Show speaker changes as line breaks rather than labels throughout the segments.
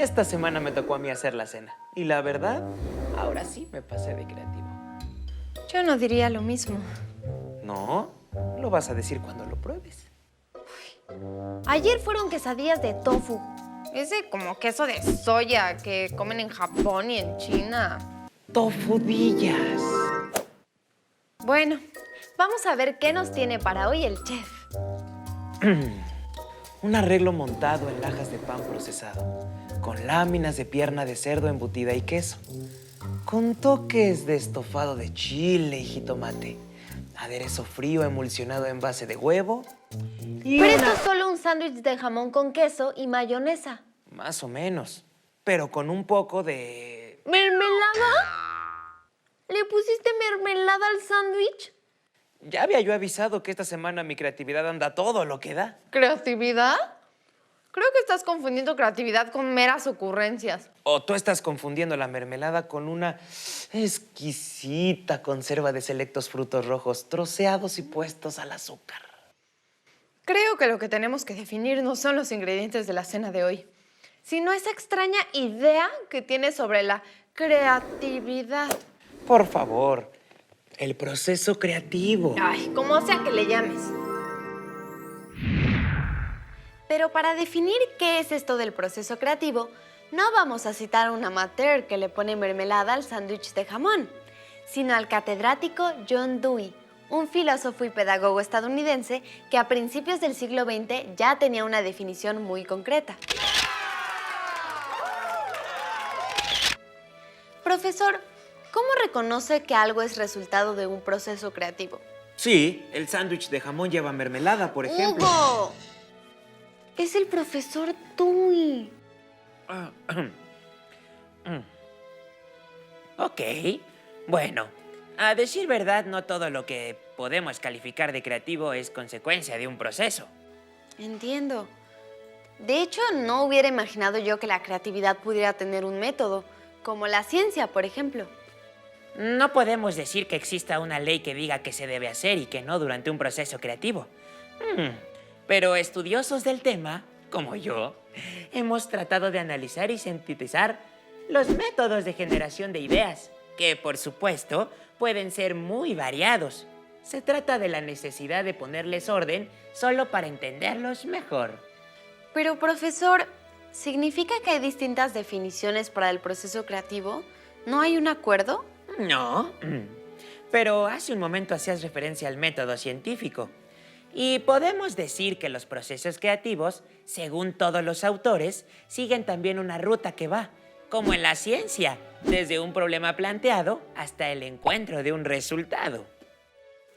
Esta semana me tocó a mí hacer la cena. Y la verdad, ahora sí me pasé de creativo.
Yo no diría lo mismo.
No, lo vas a decir cuando lo pruebes.
Ayer fueron quesadillas de tofu. Ese como queso de soya que comen en Japón y en China.
Tofudillas.
Bueno, vamos a ver qué nos tiene para hoy el chef.
Un arreglo montado en lajas de pan procesado, con láminas de pierna de cerdo embutida y queso, con toques de estofado de chile y jitomate, aderezo frío emulsionado en base de huevo y
Pero esto es solo un sándwich de jamón con queso y mayonesa.
Más o menos, pero con un poco de...
¿Mermelada? ¿Le pusiste mermelada al sándwich?
Ya había yo avisado que esta semana mi creatividad anda todo lo que da.
¿Creatividad? Creo que estás confundiendo creatividad con meras ocurrencias.
O tú estás confundiendo la mermelada con una exquisita conserva de selectos frutos rojos troceados y puestos al azúcar.
Creo que lo que tenemos que definir no son los ingredientes de la cena de hoy, sino esa extraña idea que tienes sobre la creatividad.
Por favor, el proceso creativo.
Ay, como sea que le llames. Pero para definir qué es esto del proceso creativo, no vamos a citar a un amateur que le pone mermelada al sándwich de jamón, sino al catedrático John Dewey, un filósofo y pedagogo estadounidense que a principios del siglo XX ya tenía una definición muy concreta. Profesor, ¿cómo reconoce que algo es resultado de un proceso creativo?
Sí, el sándwich de jamón lleva mermelada, por ejemplo.
¡Hugo! Es el profesor Dewey.
Ok, bueno, a decir verdad, no todo lo que podemos calificar de creativo es consecuencia de un proceso.
Entiendo. De hecho, no hubiera imaginado yo que la creatividad pudiera tener un método, como la ciencia, por ejemplo.
No podemos decir que exista una ley que diga qué se debe hacer y qué no durante un proceso creativo. Pero estudiosos del tema, como yo, hemos tratado de analizar y sintetizar los métodos de generación de ideas, que por supuesto pueden ser muy variados. Se trata de la necesidad de ponerles orden solo para entenderlos mejor.
Pero, profesor, ¿significa que hay distintas definiciones para el proceso creativo? ¿No hay un acuerdo?
No, pero hace un momento hacías referencia al método científico. Y podemos decir que los procesos creativos, según todos los autores, siguen también una ruta que va, como en la ciencia, desde un problema planteado hasta el encuentro de un resultado.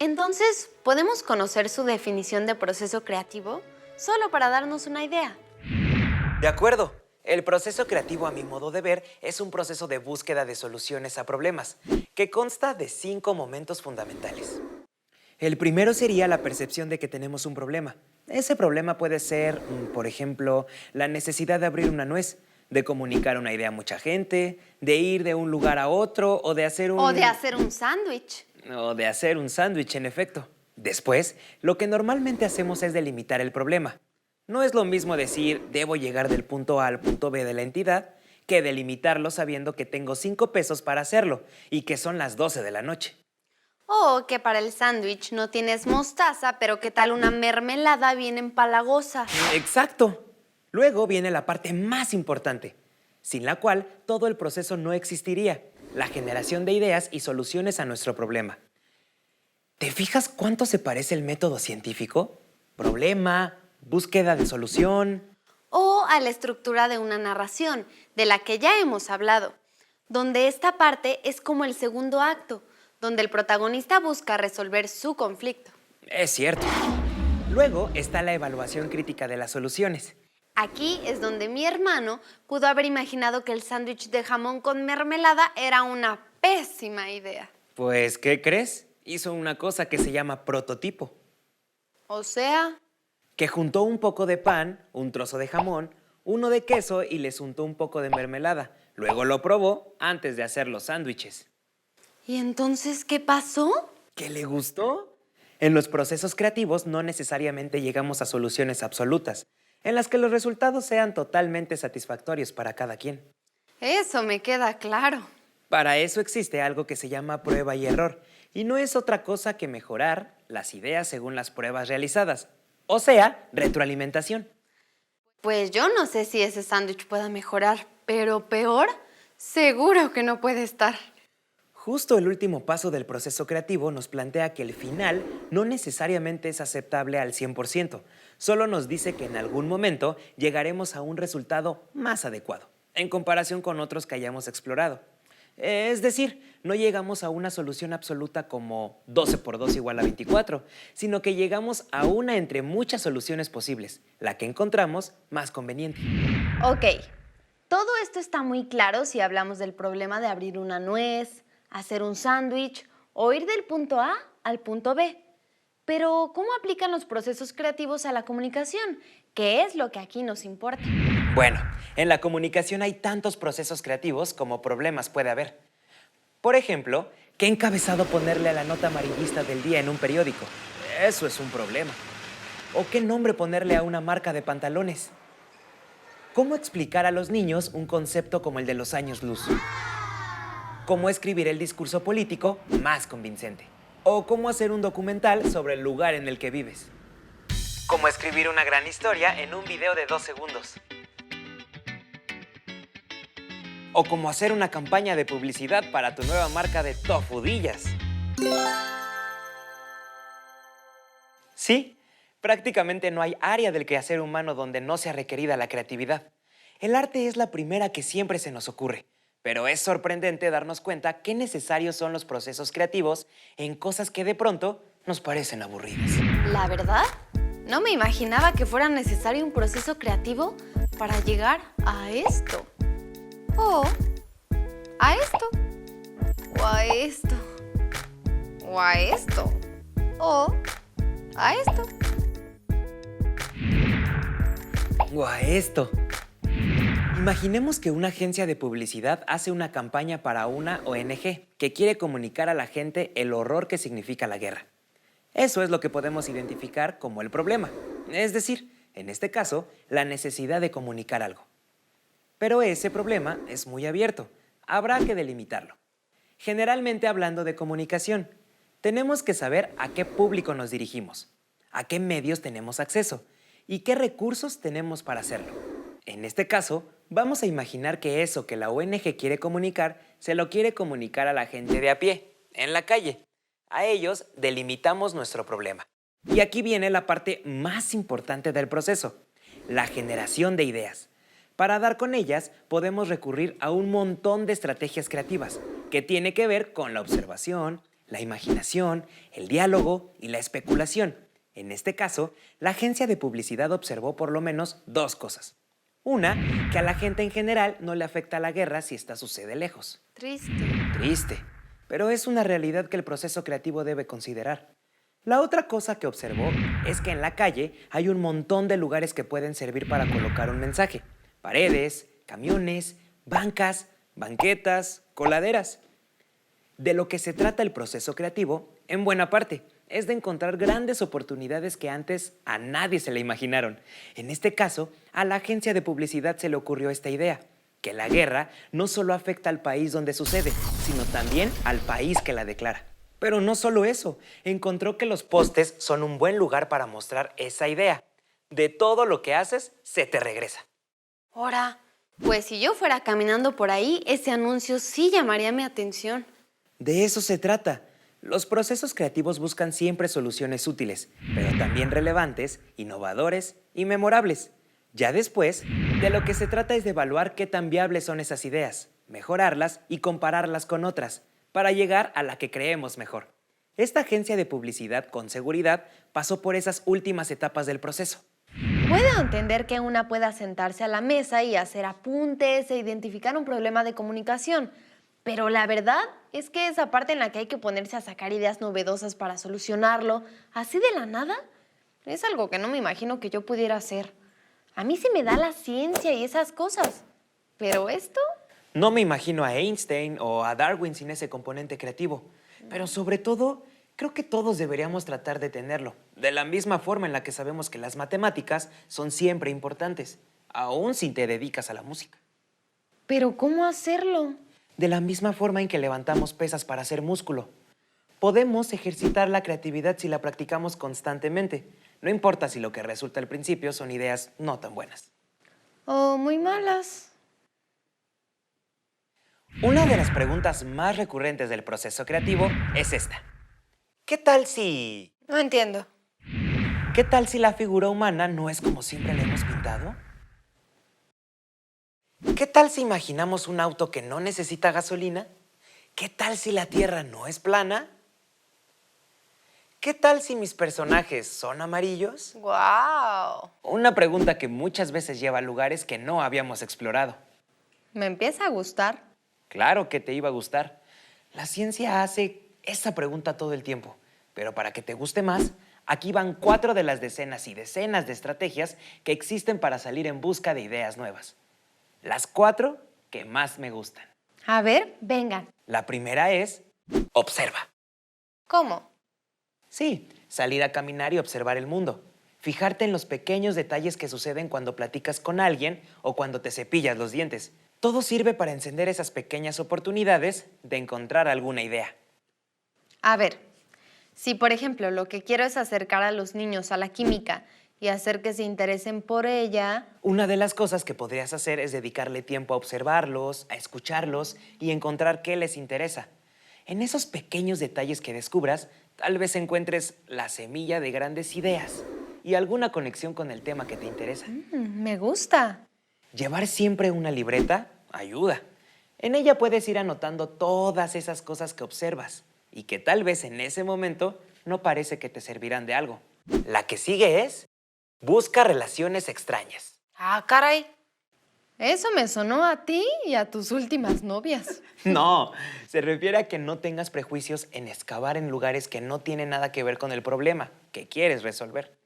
Entonces, ¿podemos conocer su definición de proceso creativo? Solo para darnos una idea.
De acuerdo. El proceso creativo, a mi modo de ver, es un proceso de búsqueda de soluciones a problemas, que consta de 5 momentos fundamentales. El primero sería la percepción de que tenemos un problema. Ese problema puede ser, por ejemplo, la necesidad de abrir una nuez, de comunicar una idea a mucha gente, de ir de un lugar a otro o de hacer un...
O de hacer un sándwich.
O de hacer un sándwich, en efecto. Después, lo que normalmente hacemos es delimitar el problema. No es lo mismo decir, debo llegar del punto A al punto B de la entidad, que delimitarlo sabiendo que tengo 5 pesos para hacerlo y que son las 12 de la noche.
O que para el sándwich no tienes mostaza, pero ¿qué tal una mermelada bien empalagosa?
Exacto. Luego viene la parte más importante, sin la cual todo el proceso no existiría, la generación de ideas y soluciones a nuestro problema. ¿Te fijas cuánto se parece el método científico? Problema, búsqueda de solución.
O a la estructura de una narración, de la que ya hemos hablado, donde esta parte es como el segundo acto, donde el protagonista busca resolver su conflicto.
Es cierto. Luego está la evaluación crítica de las soluciones.
Aquí es donde mi hermano pudo haber imaginado que el sándwich de jamón con mermelada era una pésima idea.
Pues, ¿qué crees? Hizo una cosa que se llama prototipo.
O sea,
Que juntó un poco de pan, un trozo de jamón, uno de queso y les untó un poco de mermelada. Luego lo probó antes de hacer los sándwiches.
¿y entonces qué pasó?
¿Qué le gustó? En los procesos creativos no necesariamente llegamos a soluciones absolutas. en las que los resultados sean totalmente satisfactorios para cada quien.
Eso me queda claro.
Para eso existe algo que se llama prueba y error, y no es otra cosa que mejorar las ideas según las pruebas realizadas, o sea, retroalimentación.
Pues yo no sé si ese sándwich pueda mejorar, pero peor, seguro que no puede estar.
Justo el último paso del proceso creativo nos plantea que el final no necesariamente es aceptable al 100%, solo nos dice que en algún momento llegaremos a un resultado más adecuado, en comparación con otros que hayamos explorado. Es decir, no llegamos a una solución absoluta como 12 por 2 igual a 24, sino que llegamos a una entre muchas soluciones posibles, la que encontramos más conveniente.
Ok, todo esto está muy claro si hablamos del problema de abrir una nuez, hacer un sándwich o ir del punto A al punto B. Pero, ¿cómo aplican los procesos creativos a la comunicación? ¿Qué es lo que aquí nos importa?
Bueno, en la comunicación hay tantos procesos creativos como problemas puede haber. Por ejemplo, ¿qué encabezado ponerle a la nota amarillista del día en un periódico? Eso es un problema. ¿O qué nombre ponerle a una marca de pantalones? ¿Cómo explicar a los niños un concepto como el de los años luz? ¿Cómo escribir el discurso político más convincente? ¿O cómo hacer un documental sobre el lugar en el que vives? ¿Cómo escribir una gran historia en un video de 2 segundos? ¿O cómo hacer una campaña de publicidad para tu nueva marca de tofudillas? Sí, prácticamente no hay área del quehacer humano donde no sea requerida la creatividad. El arte es la primera que siempre se nos ocurre, pero es sorprendente darnos cuenta qué necesarios son los procesos creativos en cosas que de pronto nos parecen aburridas.
La verdad, no me imaginaba que fuera necesario un proceso creativo para llegar a esto. O a esto. O a esto. O a esto. O a esto.
O a esto. Imaginemos que una agencia de publicidad hace una campaña para una ONG que quiere comunicar a la gente el horror que significa la guerra. Eso es lo que podemos identificar como el problema, es decir, en este caso, la necesidad de comunicar algo. Pero ese problema es muy abierto, habrá que delimitarlo. Generalmente hablando de comunicación, tenemos que saber a qué público nos dirigimos, a qué medios tenemos acceso y qué recursos tenemos para hacerlo. En este caso, vamos a imaginar que eso que la ONG quiere comunicar, se lo quiere comunicar a la gente de a pie, en la calle. A ellos delimitamos nuestro problema. Y aquí viene la parte más importante del proceso, la generación de ideas. Para dar con ellas, podemos recurrir a un montón de estrategias creativas, que tiene que ver con la observación, la imaginación, el diálogo y la especulación. En este caso, la agencia de publicidad observó por lo menos 2 cosas. Una, que a la gente en general no le afecta la guerra si esta sucede lejos.
Triste.
Triste, pero es una realidad que el proceso creativo debe considerar. La otra cosa que observó es que en la calle hay un montón de lugares que pueden servir para colocar un mensaje. Paredes, camiones, bancas, banquetas, coladeras. De lo que se trata el proceso creativo, en buena parte, es de encontrar grandes oportunidades que antes a nadie se le imaginaron. En este caso, a la agencia de publicidad se le ocurrió esta idea, que la guerra no solo afecta al país donde sucede, sino también al país que la declara. Pero no solo eso, encontró que los postes son un buen lugar para mostrar esa idea. De todo lo que haces, se te regresa.
Ahora, pues si yo fuera caminando por ahí, ese anuncio sí llamaría mi atención.
De eso se trata. Los procesos creativos buscan siempre soluciones útiles, pero también relevantes, innovadores y memorables. Ya después, de lo que se trata es de evaluar qué tan viables son esas ideas, mejorarlas y compararlas con otras, para llegar a la que creemos mejor. Esta agencia de publicidad, con seguridad, pasó por esas últimas etapas del proceso.
Puedo entender que una pueda sentarse a la mesa y hacer apuntes e identificar un problema de comunicación, pero la verdad es que esa parte en la que hay que ponerse a sacar ideas novedosas para solucionarlo, así de la nada, es algo que no me imagino que yo pudiera hacer. A mí se me da la ciencia y esas cosas, pero esto...
No me imagino a Einstein o a Darwin sin ese componente creativo, pero sobre todo, Creo que todos deberíamos tratar de tenerlo, de la misma forma en la que sabemos que las matemáticas son siempre importantes, aun si te dedicas a la música.
Pero ¿cómo hacerlo?
De la misma forma en que levantamos pesas para hacer músculo. Podemos ejercitar la creatividad si la practicamos constantemente. No importa si lo que resulta al principio son ideas no tan buenas.
O muy malas.
Una de las preguntas más recurrentes del proceso creativo es esta. ¿Qué tal si
No entiendo.
la figura humana no es como siempre la hemos pintado? ¿Qué tal si imaginamos un auto que no necesita gasolina? ¿Qué tal si la Tierra no es plana? ¿Qué tal si mis personajes son amarillos?
¡Guau!
Una pregunta que muchas veces lleva a lugares que no habíamos explorado.
Me empieza a gustar.
Claro que te iba a gustar. La ciencia hace esa pregunta todo el tiempo. Pero para que te guste más, aquí van 4 de las decenas y decenas de estrategias que existen para salir en busca de ideas nuevas. Las 4 que más me gustan.
A ver, vengan.
La primera es, observa.
¿Cómo?
Sí, salir a caminar y observar el mundo. Fijarte en los pequeños detalles que suceden cuando platicas con alguien o cuando te cepillas los dientes. Todo sirve para encender esas pequeñas oportunidades de encontrar alguna idea.
A ver, si por ejemplo lo que quiero es acercar a los niños a la química y hacer que se interesen por ella...
Una de las cosas que podrías hacer es dedicarle tiempo a observarlos, a escucharlos y encontrar qué les interesa. En esos pequeños detalles que descubras, tal vez encuentres la semilla de grandes ideas y alguna conexión con el tema que te interesa.
Me gusta.
Llevar siempre una libreta ayuda. En ella puedes ir anotando todas esas cosas que observas y que tal vez en ese momento no parece que te servirán de algo. La que sigue es, busca relaciones extrañas.
Ah, caray. Eso me sonó a ti y a tus últimas novias.
No, se refiere a que no tengas prejuicios en excavar en lugares que no tienen nada que ver con el problema que quieres resolver.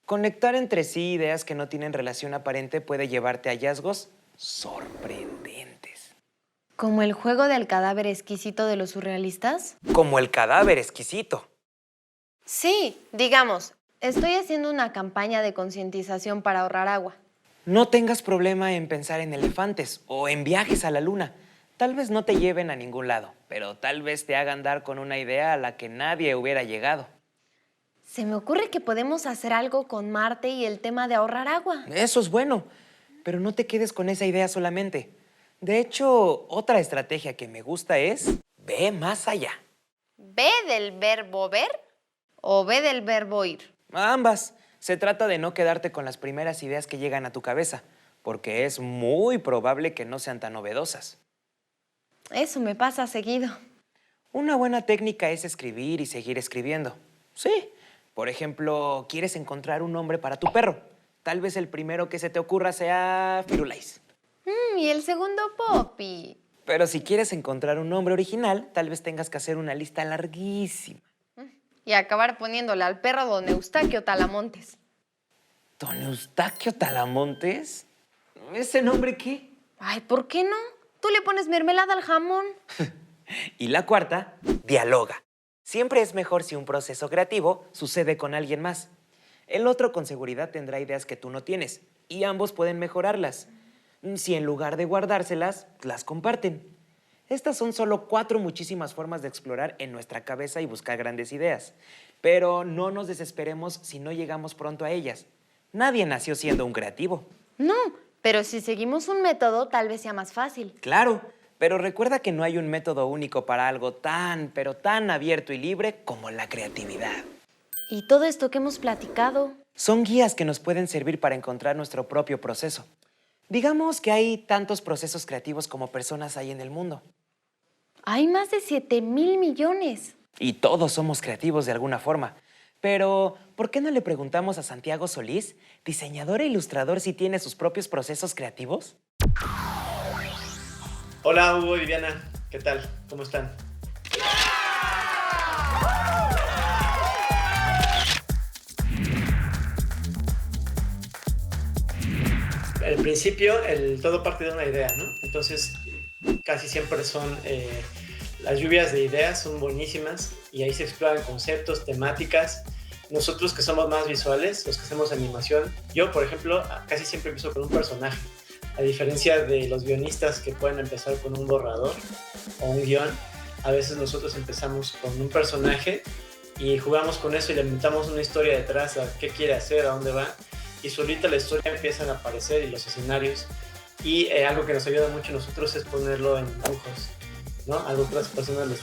Conectar entre sí ideas que no tienen relación aparente puede llevarte a hallazgos sorprendentes.
¿Como el juego del cadáver exquisito de los surrealistas?
Como el cadáver exquisito.
Sí, digamos, estoy haciendo una campaña de concientización para ahorrar agua.
No tengas problema en pensar en elefantes o en viajes a la luna. Tal vez no te lleven a ningún lado, pero tal vez te hagan dar con una idea a la que nadie hubiera llegado.
Se me ocurre que podemos hacer algo con Marte y el tema de ahorrar agua.
Eso es bueno, pero no te quedes con esa idea solamente. De hecho, otra estrategia que me gusta es ve más allá.
¿Ve del verbo ver o ve del verbo ir?
Ambas. Se trata de no quedarte con las primeras ideas que llegan a tu cabeza, porque es muy probable que no sean tan novedosas.
Eso me pasa seguido.
Una buena técnica es escribir y seguir escribiendo. Sí, por ejemplo, quieres encontrar un nombre para tu perro. Tal vez el primero que se te ocurra sea Firulais.
Y el segundo, Poppy.
Pero si quieres encontrar un nombre original, tal vez tengas que hacer una lista larguísima.
Y acabar poniéndole al perro Don Eustaquio Talamontes.
¿Don Eustaquio Talamontes? ¿Ese nombre qué?
Ay, ¿por qué no? Tú le pones mermelada al jamón.
Y la cuarta, dialoga. Siempre es mejor si un proceso creativo sucede con alguien más. El otro con seguridad tendrá ideas que tú no tienes y ambos pueden mejorarlas. Si en lugar de guardárselas, las comparten. Estas son solo 4 muchísimas formas de explorar en nuestra cabeza y buscar grandes ideas. Pero no nos desesperemos si no llegamos pronto a ellas. Nadie nació siendo un creativo.
No, pero si seguimos un método, tal vez sea más fácil.
Claro, pero recuerda que no hay un método único para algo tan, pero tan abierto y libre como la creatividad.
¿Y todo esto que hemos platicado?
Son guías que nos pueden servir para encontrar nuestro propio proceso. Digamos que hay tantos procesos creativos como personas hay en el mundo.
Hay más de 7,000 millones.
Y todos somos creativos de alguna forma. Pero, ¿por qué no le preguntamos a Santiago Solís, diseñador e ilustrador, si tiene sus propios procesos creativos?
Hola Hugo y Viviana, ¿qué tal? ¿Cómo están? Al principio, todo parte de una idea, ¿no? Entonces, casi siempre son las lluvias de ideas son buenísimas y ahí se exploran conceptos, temáticas. Nosotros que somos más visuales, los que hacemos animación, yo, por ejemplo, casi siempre empiezo con un personaje, a diferencia de los guionistas que pueden empezar con un borrador o un guión. A veces nosotros empezamos con un personaje y jugamos con eso y le inventamos una historia detrás, a qué quiere hacer, a dónde va, y solita la historia empiezan a aparecer y los escenarios. Y algo que nos ayuda mucho a nosotros es ponerlo en dibujos, ¿no? Algo que a las personas les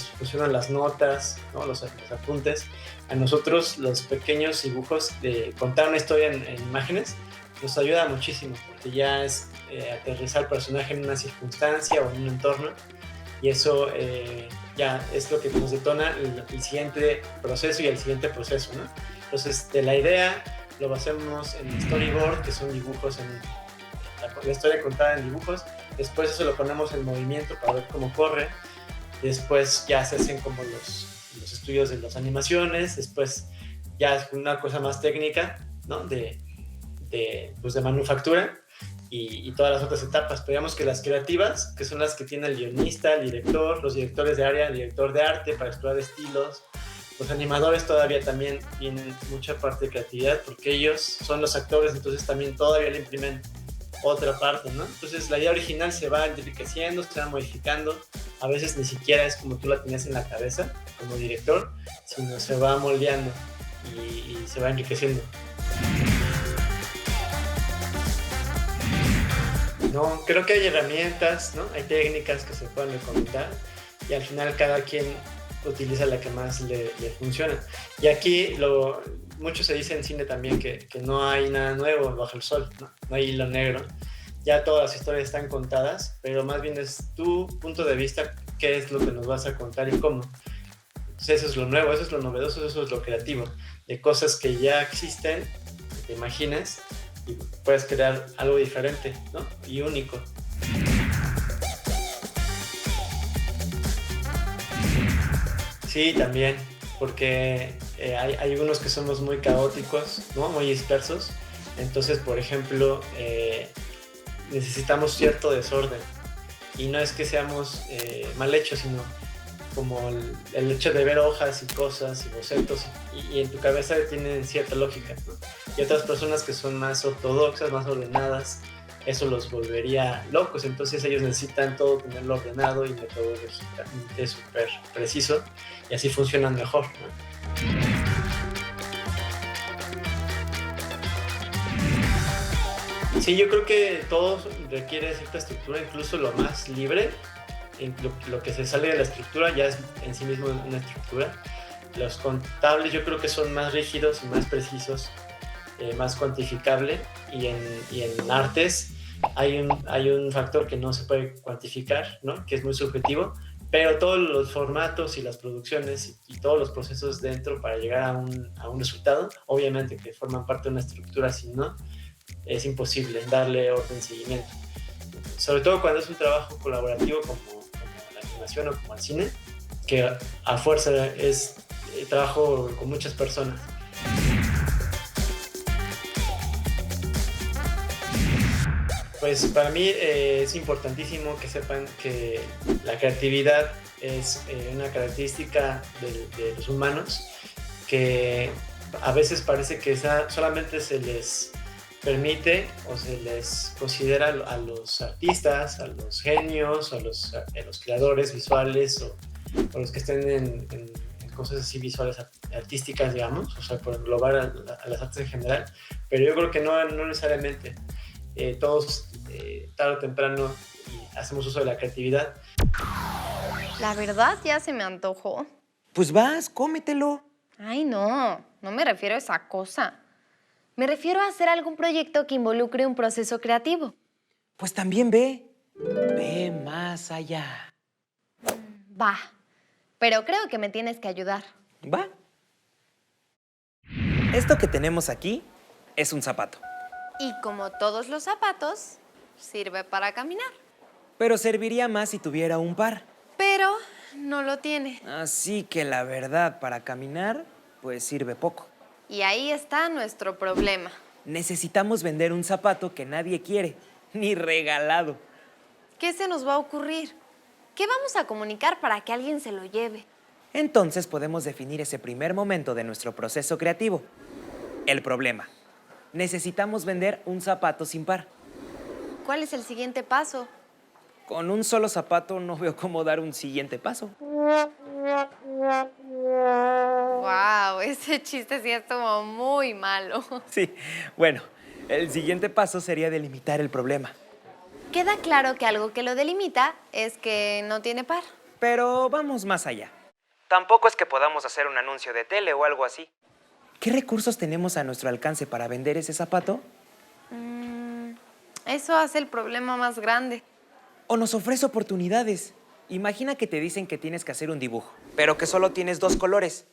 funcionan las notas, ¿no? Los apuntes. A nosotros los pequeños dibujos de contar una historia en imágenes nos ayuda muchísimo, porque ya es aterrizar el personaje en una circunstancia o en un entorno, y eso ya es lo que nos detona el siguiente proceso y el siguiente proceso, ¿no? Entonces, de la idea lo basamos en storyboard, que son dibujos la historia contada en dibujos. Después eso lo ponemos en movimiento para ver cómo corre. Después ya se hacen como los estudios de las animaciones. Después ya es una cosa más técnica, ¿no? de manufactura y todas las otras etapas. Pero digamos que las creativas, que son las que tiene el guionista, el director, los directores de área, el director de arte para explorar estilos. Los animadores todavía también tienen mucha parte de creatividad porque ellos son los actores, entonces también todavía le imprimen otra parte, ¿no? Entonces la idea original se va enriqueciendo, se va modificando, a veces ni siquiera es como tú la tenías en la cabeza como director, sino se va moldeando y se va enriqueciendo. No, creo que hay herramientas, ¿no? Hay técnicas que se pueden recomendar y al final cada quien utiliza la que más le funciona. Y aquí mucho se dice en cine también que no hay nada nuevo bajo el sol, ¿no? No hay hilo negro. Ya todas las historias están contadas, pero más bien es tu punto de vista, qué es lo que nos vas a contar y cómo. Entonces eso es lo nuevo, eso es lo novedoso, eso es lo creativo, de cosas que ya existen, te imaginas y puedes crear algo diferente, ¿no? Y único. Sí, también, porque hay unos que somos muy caóticos, ¿no? Muy dispersos. Entonces, por ejemplo, necesitamos cierto desorden. Y no es que seamos mal hechos, sino como el hecho de ver hojas y cosas y bocetos y en tu cabeza tienen cierta lógica, ¿no? Y otras personas que son más ortodoxas, más ordenadas, eso los volvería locos. Entonces ellos necesitan todo tenerlo ordenado y metodológicamente súper preciso, y así funcionan mejor, ¿no? Sí, yo creo que todo requiere cierta estructura, incluso lo más libre. Lo que se sale de la estructura ya es en sí mismo una estructura. Los contables yo creo que son más rígidos y más precisos, más cuantificable, y en artes hay un factor que no se puede cuantificar, ¿no? Que es muy subjetivo, pero todos los formatos y las producciones y todos los procesos dentro para llegar a un resultado, obviamente que forman parte de una estructura, si no, es imposible darle orden y seguimiento. Sobre todo cuando es un trabajo colaborativo como la animación o como el cine, que a fuerza es trabajo con muchas personas. Pues para mí es importantísimo que sepan que la creatividad es una característica de los humanos que a veces parece que solamente se les permite o se les considera a los artistas, a los genios, a los creadores visuales o los que estén en cosas así visuales artísticas, digamos, o sea, por englobar a las artes en general, pero yo creo que no necesariamente. Todos tarde o temprano hacemos uso de la creatividad.
La verdad ya se me antojó.
Pues vas, cómetelo.
Ay, no me refiero a esa cosa. Me refiero a hacer algún proyecto que involucre un proceso creativo.
Pues también ve más allá.
Va, pero creo que me tienes que ayudar.
¿Va? Esto que tenemos aquí es un zapato.
Y como todos los zapatos, sirve para caminar.
Pero serviría más si tuviera un par.
Pero no lo tiene.
Así que la verdad, para caminar, pues sirve poco.
Y ahí está nuestro problema.
Necesitamos vender un zapato que nadie quiere, ni regalado.
¿Qué se nos va a ocurrir? ¿Qué vamos a comunicar para que alguien se lo lleve?
Entonces podemos definir ese primer momento de nuestro proceso creativo. El problema. Necesitamos vender un zapato sin par.
¿Cuál es el siguiente paso?
Con un solo zapato no veo cómo dar un siguiente paso.
¡Wow! Ese chiste sí estuvo muy malo.
Sí, bueno, el siguiente paso sería delimitar el problema.
Queda claro que algo que lo delimita es que no tiene par.
Pero vamos más allá. Tampoco es que podamos hacer un anuncio de tele o algo así. ¿Qué recursos tenemos a nuestro alcance para vender ese zapato?
Eso hace el problema más grande.
O nos ofrece oportunidades. Imagina que te dicen que tienes que hacer un dibujo, pero que solo tienes 2 colores.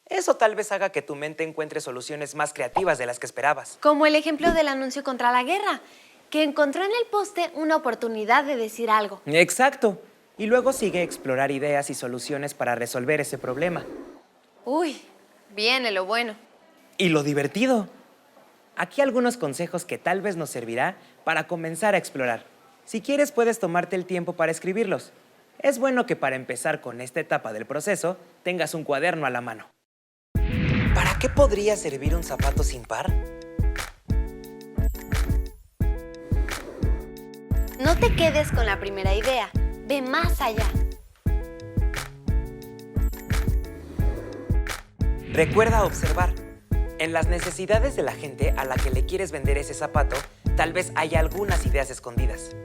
Eso tal vez haga que tu mente encuentre soluciones más creativas de las que esperabas.
Como el ejemplo del anuncio contra la guerra, que encontró en el poste una oportunidad de decir algo.
Exacto. Y luego sigue explorar ideas y soluciones para resolver ese problema.
Uy, viene lo bueno.
Y lo divertido. Aquí algunos consejos que tal vez nos servirá para comenzar a explorar. Si quieres, puedes tomarte el tiempo para escribirlos. Es bueno que para empezar con esta etapa del proceso, tengas un cuaderno a la mano. ¿Para qué podría servir un zapato sin par?
No te quedes con la primera idea, ve más allá.
Recuerda observar. En las necesidades de la gente a la que le quieres vender ese zapato, tal vez haya algunas ideas escondidas.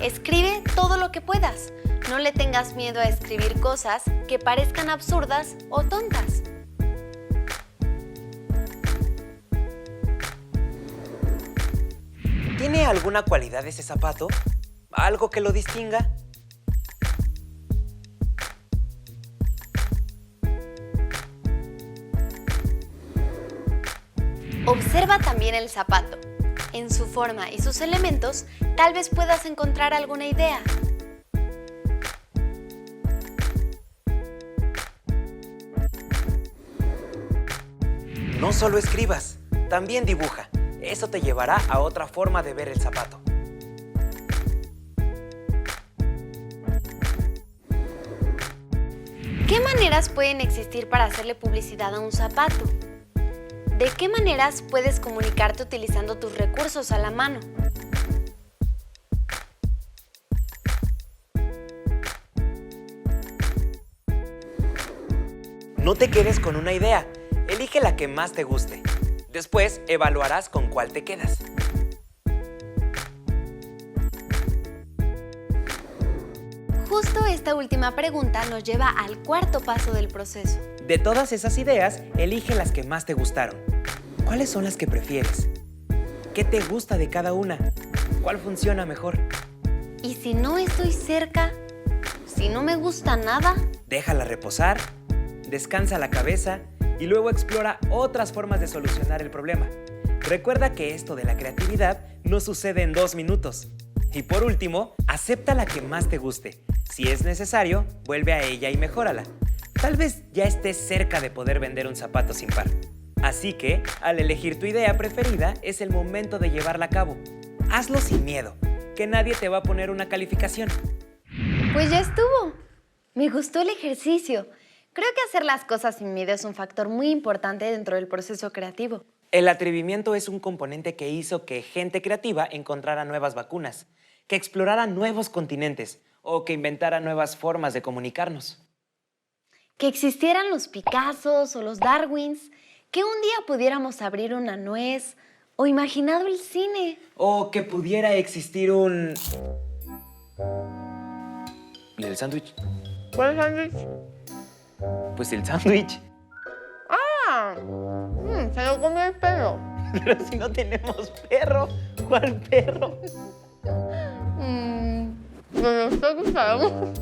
Escribe todo lo que puedas. No le tengas miedo a escribir cosas que parezcan absurdas o tontas.
¿Tiene alguna cualidad ese zapato? ¿Algo que lo distinga?
Observa también el zapato. En su forma y sus elementos, tal vez puedas encontrar alguna idea.
No solo escribas, también dibuja. Eso te llevará a otra forma de ver el zapato.
¿Qué maneras pueden existir para hacerle publicidad a un zapato? ¿De qué maneras puedes comunicarte utilizando tus recursos a la mano?
No te quedes con una idea, elige la que más te guste. Después evaluarás con cuál te quedas.
Justo esta última pregunta nos lleva al cuarto paso del proceso.
De todas esas ideas, elige las que más te gustaron. ¿Cuáles son las que prefieres? ¿Qué te gusta de cada una? ¿Cuál funciona mejor?
¿Y si no estoy cerca? ¿Si no me gusta nada?
Déjala reposar, descansa la cabeza y luego explora otras formas de solucionar el problema. Recuerda que esto de la creatividad no sucede en 2 minutos. Y por último, acepta la que más te guste. Si es necesario, vuelve a ella y mejórala. Tal vez ya estés cerca de poder vender un zapato sin par. Así que, al elegir tu idea preferida, es el momento de llevarla a cabo. Hazlo sin miedo, que nadie te va a poner una calificación.
Pues ya estuvo. Me gustó el ejercicio. Creo que hacer las cosas sin miedo es un factor muy importante dentro del proceso creativo.
El atrevimiento es un componente que hizo que gente creativa encontrara nuevas vacunas, que explorara nuevos continentes o que inventara nuevas formas de comunicarnos.
Que existieran los Picassos o los Darwins, que un día pudiéramos abrir una nuez o imaginado el cine.
O que pudiera existir un... ¿Y el sándwich?
¿Cuál sándwich?
Pues el sándwich.
¡Ah! Se lo comió el perro.
Pero si no tenemos perro, ¿cuál perro?
Pero está gustando.